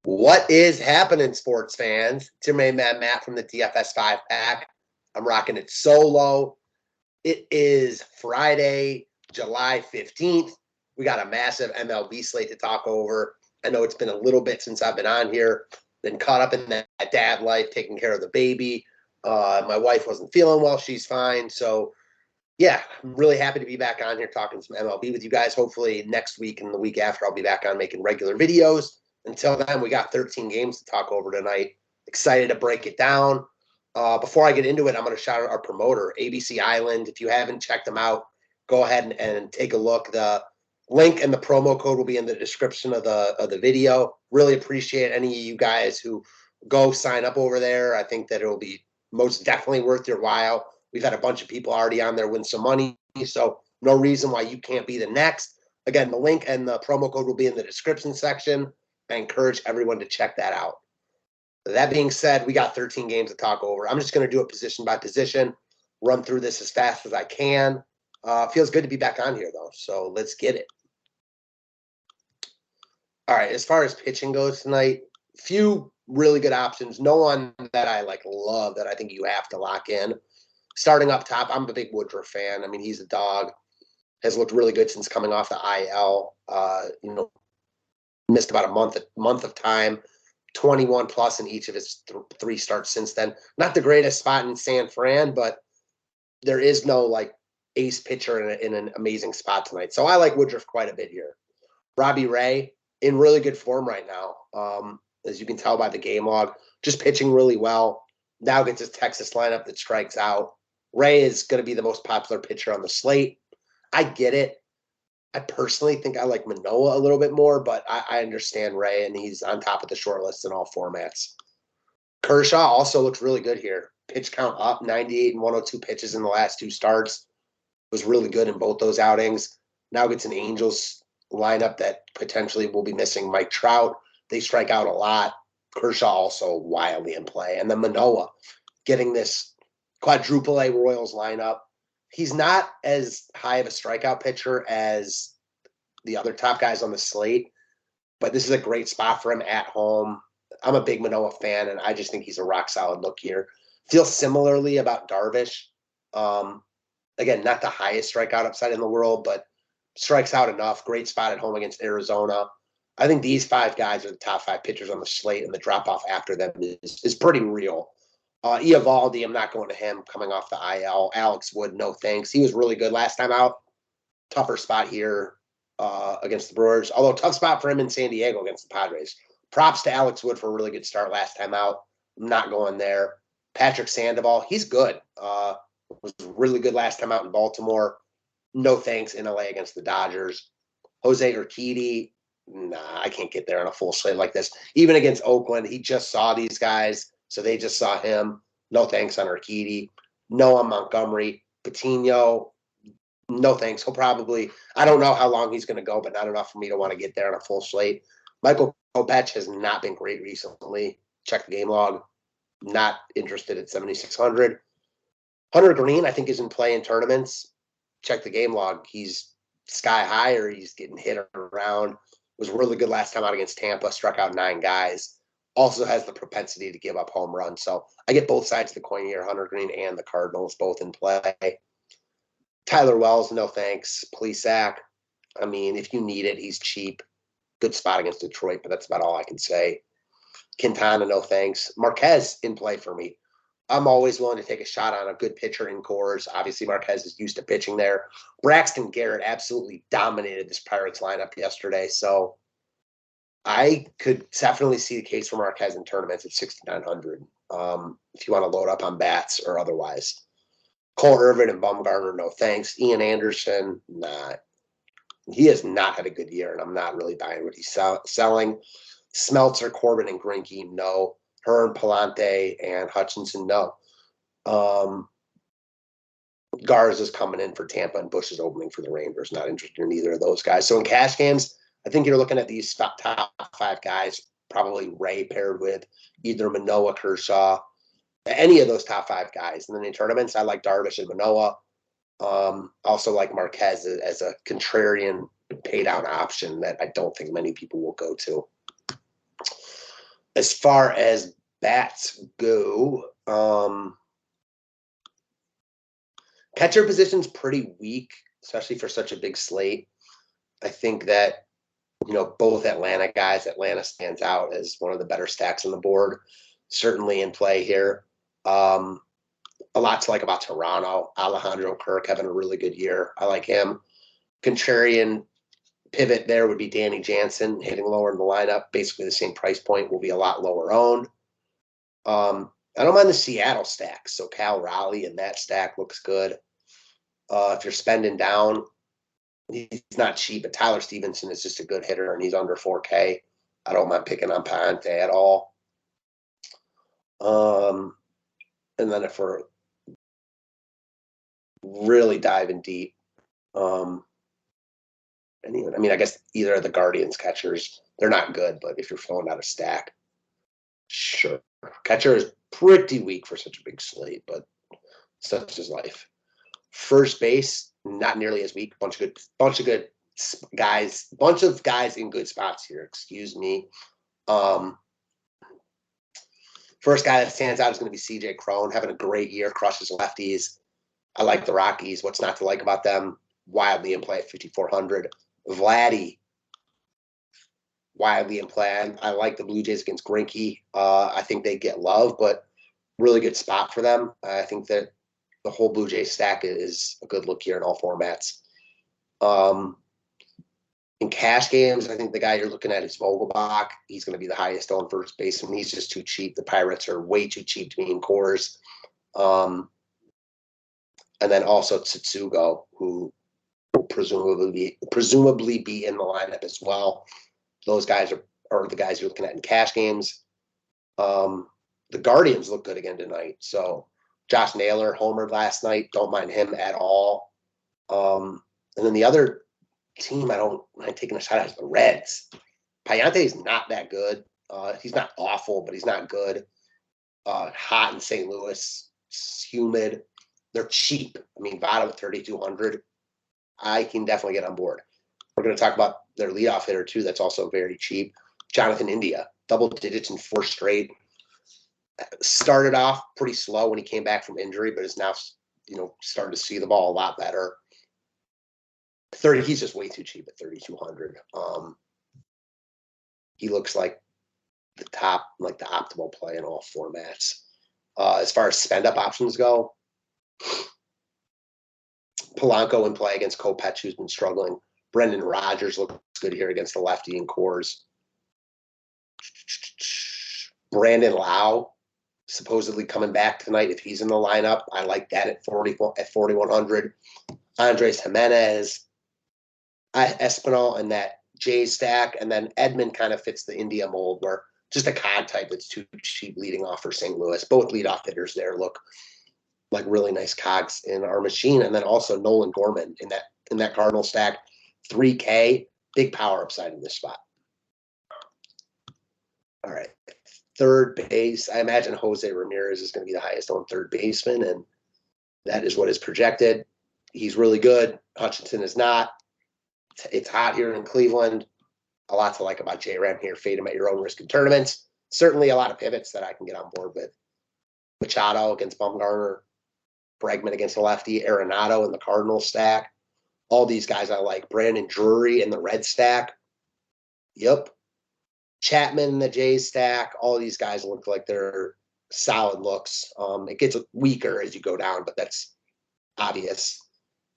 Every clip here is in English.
What is happening, sports fans? It's your main man, Matt, from the DFS 5-pack. I'm rocking it solo. It is Friday, July 15th. We got a massive MLB slate to talk over. I know it's been a little bit since I've been on here. Been caught up in that dad life, taking care of the baby. My wife wasn't feeling well. She's fine. So, yeah, I'm really happy to be back on here talking some MLB with you guys. Hopefully next week and the week after, I'll be back on making regular videos. Until then, we got 13 games to talk over tonight. Excited to break it down. Before I get into it, I'm going to shout out our promoter, ABC Island. If you haven't checked them out, go ahead and take a look. The link and the promo code will be in the description of the video. Really appreciate any of you guys who go sign up over there. I think that it'll be most definitely worth your while. We've had a bunch of people already on there win some money, so no reason why you can't be the next. Again, the link and the promo code will be in the description section. I encourage everyone to check that out. That being said, we got 13 games to talk over. I'm just going to do it position by position, run through this as fast as I can. Feels good to be back on here, though, so let's get it. All right, as far as pitching goes tonight, few really good options. No one that I love that I think you have to lock in. Starting up top, I'm a big Woodruff fan. I mean, he's a dog. Has looked really good since coming off the IL. Missed about a month of time. 21 plus in each of his three starts since then. Not the greatest spot in San Fran, but there is no ace pitcher in an amazing spot tonight. So I like Woodruff quite a bit here. Robbie Ray in really good form right now. As you can tell by the game log, just pitching really well. Now gets his Texas lineup that strikes out. Ray is going to be the most popular pitcher on the slate. I get it. I personally think I like Manoah a little bit more, but I understand Ray, and he's on top of the short list in all formats. Kershaw also looks really good here. Pitch count up, 98 and 102 pitches in the last two starts. Was really good in both those outings. Now gets an Angels lineup that potentially will be missing Mike Trout. They strike out a lot. Kershaw also wildly in play. And then Manoah getting this quadruple A Royals lineup. He's not as high of a strikeout pitcher as the other top guys on the slate, but this is a great spot for him at home. I'm a big Manoah fan, and I just think he's a rock solid look here. Feel similarly about Darvish. Again, not the highest strikeout upside in the world, but strikes out enough. Great spot at home against Arizona. I think these five guys are the top five pitchers on the slate, and the drop-off after them is pretty real. Eovaldi, I'm not going to him coming off the IL. Alex Wood, no thanks. He was really good last time out. Tougher spot here against the Brewers, although tough spot for him in San Diego against the Padres. Props to Alex Wood for a really good start last time out. I'm not going there. Patrick Sandoval, he's good. Was really good last time out in Baltimore. No thanks in LA against the Dodgers. Jose Urquidy, I can't get there on a full slate like this. Even against Oakland, he just saw these guys. So they just saw him. No thanks on Urquidy. No on Montgomery. Patino, no thanks. He'll probably, I don't know how long he's going to go, but not enough for me to want to get there on a full slate. Michael Kopech has not been great recently. Check the game log. Not interested at 7,600. Hunter Green, I think, is in play in tournaments. Check the game log. He's sky high, or he's getting hit around. Was really good last time out against Tampa. Struck out 9 guys. Also has the propensity to give up home runs. So I get both sides of the coin here, Hunter Green and the Cardinals both in play. Tyler Wells, no thanks. Plesac, I mean, if you need it, he's cheap. Good spot against Detroit, but that's about all I can say. Quintana, no thanks. Marquez in play for me. I'm always willing to take a shot on a good pitcher in Coors. Obviously, Marquez is used to pitching there. Braxton Garrett absolutely dominated this Pirates lineup yesterday, so I could definitely see the case for Marquez in tournaments at 6,900 if you want to load up on bats or otherwise. Cole Irvin and Bumgarner, no thanks. Ian Anderson, nah. He has not had a good year, and I'm not really buying what he's selling. Smeltzer, Corbin, and Greinke, no. Hearn, Palante, and Hutchinson, no. Garza's coming in for Tampa, and Bush is opening for the Rangers. Not interested in either of those guys. So in cash games, I think you're looking at these top 5 guys, probably Ray paired with either Manoah, Kershaw, any of those top 5 guys. And then in tournaments, I like Darvish and Manoah. Also like Marquez as a contrarian pay down option that I don't think many people will go to. As far as bats go, catcher position's pretty weak, especially for such a big slate. I think that, both Atlanta guys, Atlanta stands out as one of the better stacks on the board, certainly in play here. A lot to like about Toronto. Alejandro Kirk having a really good year. I like him. Contrarian pivot there would be Danny Jansen hitting lower in the lineup. Basically the same price point, will be a lot lower owned. I don't mind the Seattle stack. So Cal Raleigh and that stack looks good. If you're spending down, he's not cheap, but Tyler Stevenson is just a good hitter, and he's under 4K. I don't mind picking on Payante at all. And then if we're really diving deep, I guess either of the Guardians catchers, they're not good, but if you're filling out a stack, sure. Catcher is pretty weak for such a big slate, but such is life. First base, not nearly as weak. Bunch of good guys. Bunch of guys in good spots here. Excuse me. First guy that stands out is going to be CJ Crone, having a great year, crushes lefties. I like the Rockies. What's not to like about them? Wildly in play at 5,400. Vladdy, wildly in play. I like the Blue Jays against Greinke. I think they get love, but really good spot for them. I think that the whole Blue Jays stack is a good look here in all formats. In cash games, I think the guy you're looking at is Vogelbach. He's going to be the highest owned first baseman. He's just too cheap. The Pirates are way too cheap to be in cores. And then also Tsutsugo, who will presumably be in the lineup as well. Those guys are the guys you're looking at in cash games. The Guardians look good again tonight. So Josh Naylor homered last night. Don't mind him at all. And then the other team I don't mind taking a shot at is the Reds. Payante is not that good. He's not awful, but he's not good. Hot in St. Louis. It's humid. They're cheap. Votto at 3,200. I can definitely get on board. We're going to talk about their leadoff hitter, too. That's also very cheap. Jonathan India. Double digits in 4 straight. Started off pretty slow when he came back from injury, but is now, starting to see the ball a lot better. He's just way too cheap at 3,200. He looks like the optimal play in all formats. As far as spend up options go, Polanco in play against Kopech, who's been struggling. Brendan Rodgers looks good here against the lefty in cores. Brandon Lau supposedly coming back tonight if he's in the lineup. I like that at 4,100. Andres Jimenez, Espinal in that J stack, and then Edmund kind of fits the India mold where just a COD type that's too cheap leading off for St. Louis. Both leadoff hitters there look like really nice cogs in our machine. And then also Nolan Gorman in that Cardinal stack, 3K, big power upside in this spot. All right. Third base, I imagine Jose Ramirez is going to be the highest owned third baseman, and that is what is projected. He's really good. Hutchinson is not. It's hot here in Cleveland. A lot to like about J-Ram here. Fade him at your own risk in tournaments. Certainly a lot of pivots that I can get on board with. Machado against Bumgarner. Bregman against the lefty. Arenado in the Cardinal stack. All these guys I like. Brandon Drury in the Red stack. Yep. Chapman in the Jays stack. All these guys look like they're solid looks. It gets weaker as you go down, but that's obvious.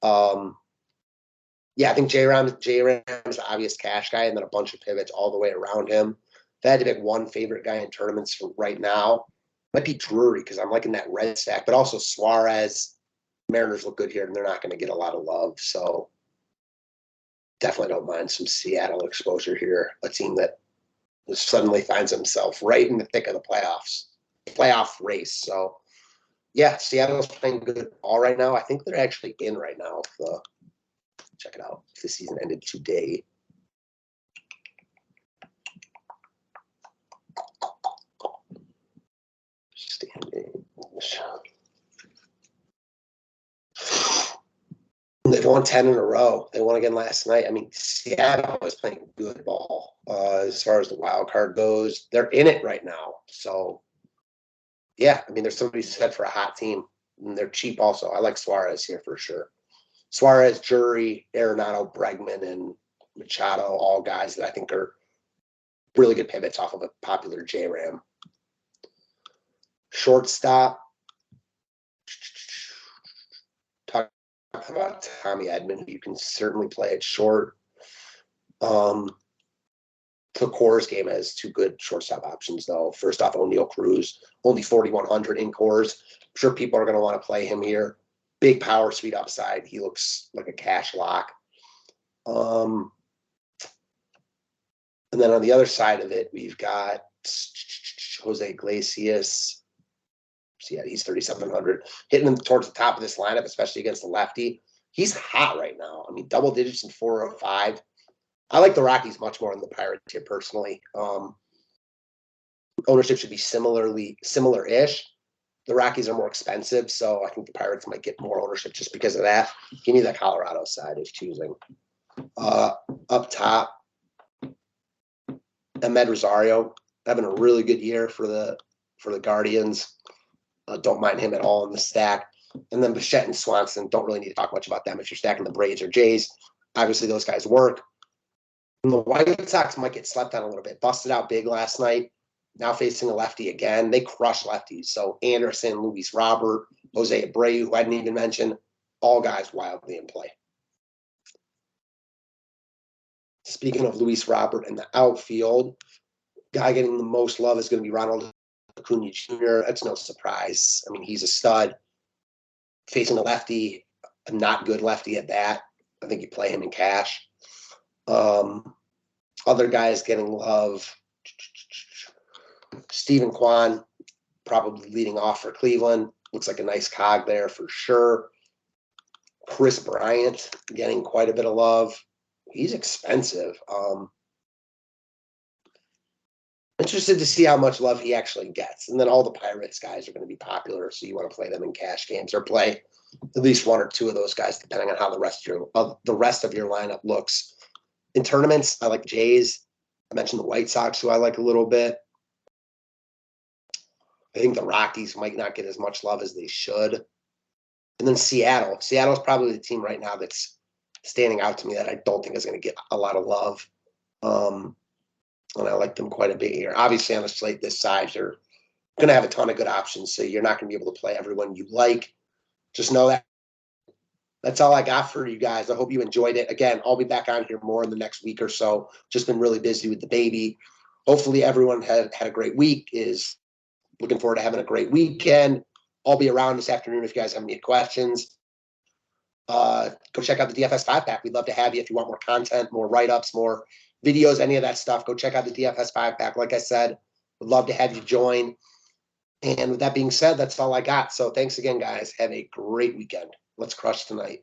Yeah, I think J-Ram's the obvious cash guy, and then a bunch of pivots all the way around him. If I had to pick one favorite guy in tournaments for right now, might be Drury, because I'm liking that Red stack, but also Suarez. Mariners look good here, and they're not going to get a lot of love, so definitely don't mind some Seattle exposure here. A team that suddenly finds himself right in the thick of the playoff race. So, yeah, Seattle's playing good ball right now. I think they're actually in right now. Check it out. If the season ended today. Standings. They've won 10 in a row. They won again last night. Seattle is playing good ball. As far as the wild card goes, they're in it right now. So, yeah, I mean, there's somebody set for a hot team, and they're cheap also. I like Suarez here for sure. Suarez, Jury, Arenado, Bregman, and Machado, all guys that I think are really good pivots off of a popular J-Ram. Shortstop. Talk about Tommy Edman, who you can certainly play at short. The Coors game has two good shortstop options, though. First off, O'Neal Cruz, only 4,100 in Coors. I'm sure people are going to want to play him here. Big power, speed upside. He looks like a cash lock. And then on the other side of it, we've got Jose Iglesias. So yeah, he's 3,700. Hitting him towards the top of this lineup, especially against the lefty. He's hot right now. I mean, double digits in 405. I like the Rockies much more than the Pirates here personally. Ownership should be similar-ish. The Rockies are more expensive, so I think the Pirates might get more ownership just because of that. Give me the Colorado side if choosing. Up top, Ahmed Rosario having a really good year for the Guardians. Don't mind him at all in the stack. And then Bichette and Swanson, don't really need to talk much about them if you're stacking the Braves or Jays. Obviously, those guys work. And the White Sox might get slept on a little bit. Busted out big last night. Now facing a lefty again. They crush lefties. So Anderson, Luis Robert, Jose Abreu, who I didn't even mention, all guys wildly in play. Speaking of Luis Robert in the outfield, guy getting the most love is going to be Ronald Acuna Jr. That's no surprise. I mean, he's a stud. Facing a lefty, a not good lefty at bat. I think you play him in cash. Other guys getting love. Stephen Kwan, probably leading off for Cleveland. Looks like a nice cog there for sure. Chris Bryant getting quite a bit of love. He's expensive. Interested to see how much love he actually gets. And then all the Pirates guys are going to be popular, so you want to play them in cash games or play at least one or two of those guys, depending on how the rest of your lineup looks. In tournaments, I like Jays. I mentioned the White Sox, who I like a little bit. I think the Rockies might not get as much love as they should. And then Seattle. Seattle's probably the team right now that's standing out to me that I don't think is going to get a lot of love. And I like them quite a bit here. Obviously, on a slate this size, you're going to have a ton of good options, so you're not going to be able to play everyone you like. Just know that. That's all I got for you guys. I hope you enjoyed it. Again, I'll be back on here more in the next week or so. Just been really busy with the baby. Hopefully everyone had a great week, is looking forward to having a great weekend. I'll be around this afternoon if you guys have any questions. Go check out the DFS 5-pack. We'd love to have you if you want more content, more write-ups, more videos, any of that stuff. Go check out the DFS 5-pack. Like I said, would love to have you join. And with that being said, that's all I got. So thanks again, guys. Have a great weekend. Let's crush tonight.